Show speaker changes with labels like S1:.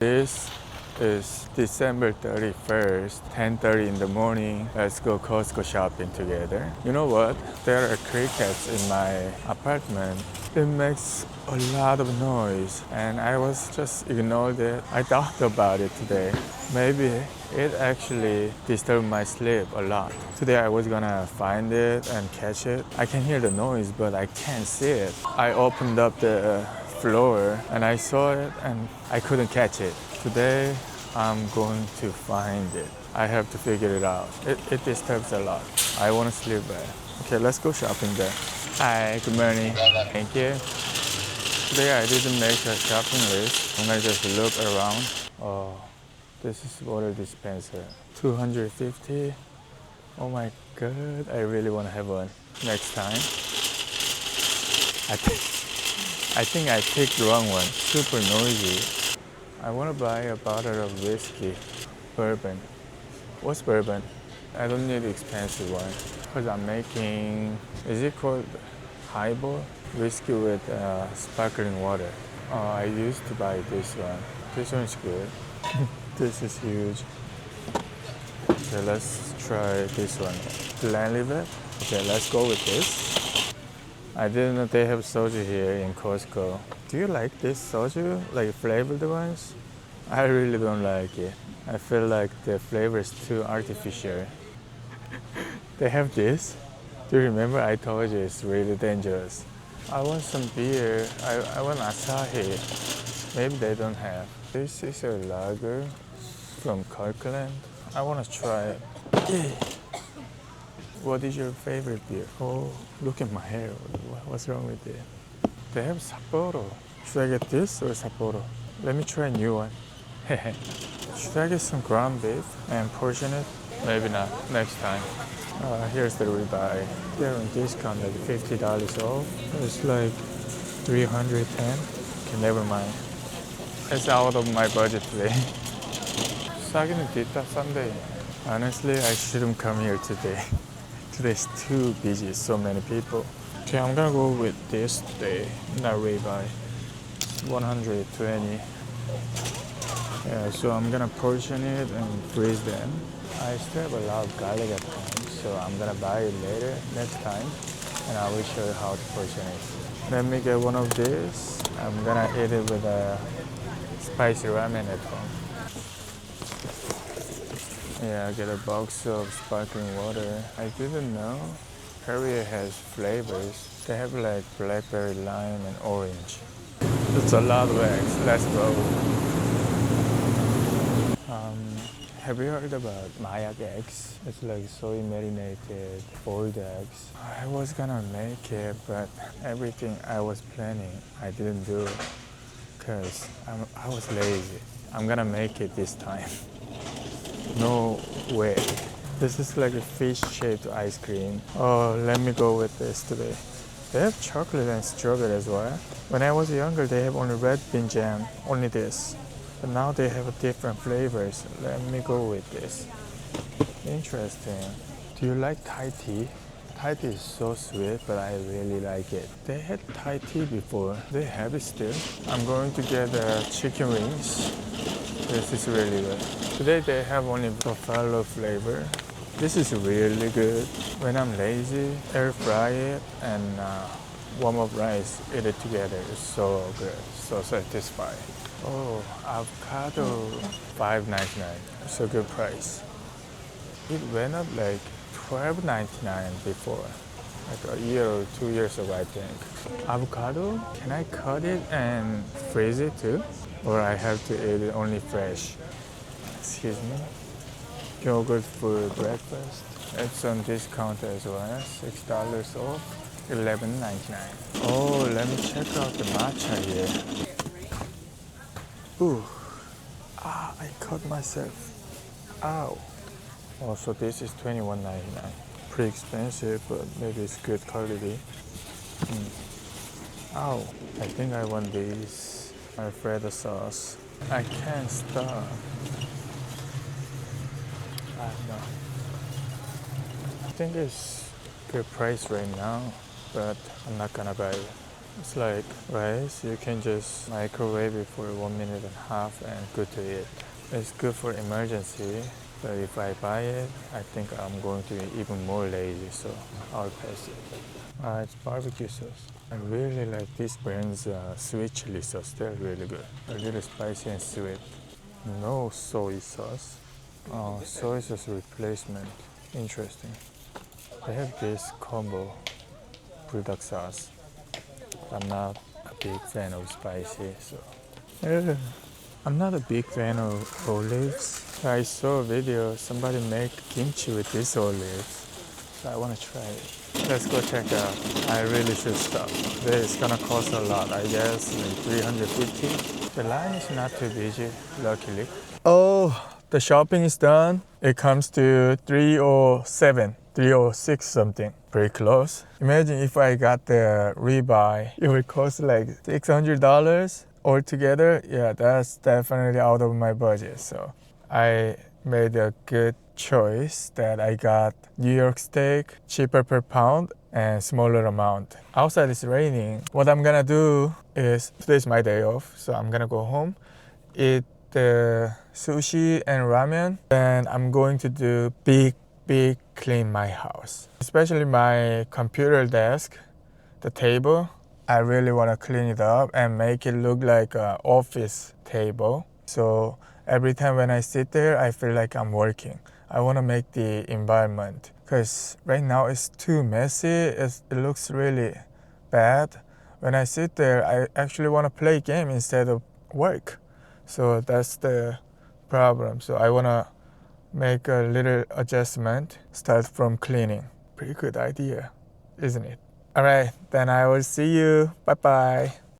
S1: This is December 31st, 10:30 in the morning. Let's go Costco shopping together. You know what? There are crickets in my apartment. It makes a lot of noise and I was just ignored it. I thought about it today. Maybe it actually disturbed my sleep a lot. Today I was gonna find it and catch it. I can hear the noise but I can't see it. I opened up the floor and I saw it and I couldn't catch it. Today I'm going to find it. I have to figure it out. It disturbs a lot. I want to sleep better. Okay, let's go shopping there. Hi, good morning. Thank you. Today I didn't make a shopping list. I'm gonna just look around. Oh, this is water dispenser. 250. Oh my god, I really want to have one next time. I think I picked the wrong one. Super noisy. I want to buy a bottle of whiskey. Bourbon. What's bourbon? I don't need expensive one. Because I'm making, is it called highball? Whiskey with sparkling water. Oh, I used to buy this one. This one's good. This is huge. Okay, let's try this one. Glenlivet. Okay, let's go with this. I didn't know they have soju here in Costco. Do you like this soju? Like flavored ones? I really don't like it. I feel like the flavor is too artificial. They have this? Do you remember I told you it's really dangerous? I want some beer. I want Asahi. Maybe they don't have. This is a lager from Kirkland. I want to try it. What is your favorite beer? Oh, look at my hair. What's wrong with it? They have Sapporo. Should I get this or Sapporo? Let me try a new one. Should I get some ground beef and portion it? Maybe not. Next time. Here's the ribeye. They're on discount, like $50 off. It's like 310. Okay, never mind. It's out of my budget today. 싸기는 뒤따 Sunday. Honestly, I shouldn't come here today. Today's too busy, so many people. Okay, I'm gonna go with this today, not ribeye. 120. Yeah, so I'm gonna portion it and freeze them. I still have a lot of garlic at home, so I'm gonna buy it later, next time, and I will show you how to portion it. Let me get one of these. I'm gonna eat it with a spicy ramen at home. Yeah, I get a box of sparkling water. I didn't know Korea has flavors. They have like blackberry, lime, and orange. It's a lot of eggs. Let's go. Have you heard about Mayak eggs? It's like soy marinated boiled eggs. I was gonna make it, but everything I was planning, I didn't do it because I was lazy. I'm gonna make it this time. No way. This is like a fish-shaped ice cream. Oh, let me go with this today. They have chocolate and strawberry as well. When I was younger, they have only red bean jam, only this. But now they have different flavors. Let me go with this. Interesting. Do you like Thai tea? Thai tea is so sweet, but I really like it. They had Thai tea before. They have it still. I'm going to get chicken wings. This is really good. Today they have only buffalo flavor. This is really good. When I'm lazy, air fry it and warm up rice, eat it together. It's so good, so satisfying. Oh, avocado, $5.99. It's a good price. It went up like $12.99 before, like a year or 2 years ago, I think. Avocado, can I cut it and freeze it too? Or I have to eat it only fresh? Excuse me. Yogurt for breakfast. It's on discount as well. $6 off. $11.99. Oh, let me check out the matcha here. Ooh. I cut myself. Ow. Oh, so this is $21.99. Pretty expensive, but maybe it's good quality. Ow. I think I want these. Alfredo sauce. I can't stop. No. I think it's good price right now, but I'm not gonna buy it. It's like rice, you can just microwave it for 1 minute and a half and good to eat. It's good for emergency, but if I buy it, I think I'm going to be even more lazy, so I'll pass it. It's barbecue sauce. I really like this brand's sweet chili sauce. They're really good. A little spicy and sweet. No soy sauce. Soy sauce replacement. Interesting. They have this combo bulldog sauce. I'm not a big fan of spicy, so. Yeah. I'm not a big fan of olives. I saw a video somebody make kimchi with these olives, so I want to try it. Let's go check it out. I really should stop. This is gonna cost a lot. I guess like 350. The line is not too busy, luckily. Oh, the shopping is done. It comes to 307, 306 something. Pretty close. Imagine if I got the ribeye, it would cost like $600 altogether. Yeah, that's definitely out of my budget. So I made a good choice that I got New York steak, cheaper per pound and smaller amount. Outside it's raining. What I'm gonna do is, today's my day off, so I'm gonna go home, eat the sushi and ramen. Then I'm going to do big clean my house. Especially my computer desk, the table. I really want to clean it up and make it look like an office table. So every time when I sit there, I feel like I'm working. I want to make the environment, because right now it's too messy. It looks really bad. When I sit there, I actually want to play game instead of work. So that's the problem. So I want to make a little adjustment, start from cleaning. Pretty good idea, isn't it? All right, then I will see you. Bye bye.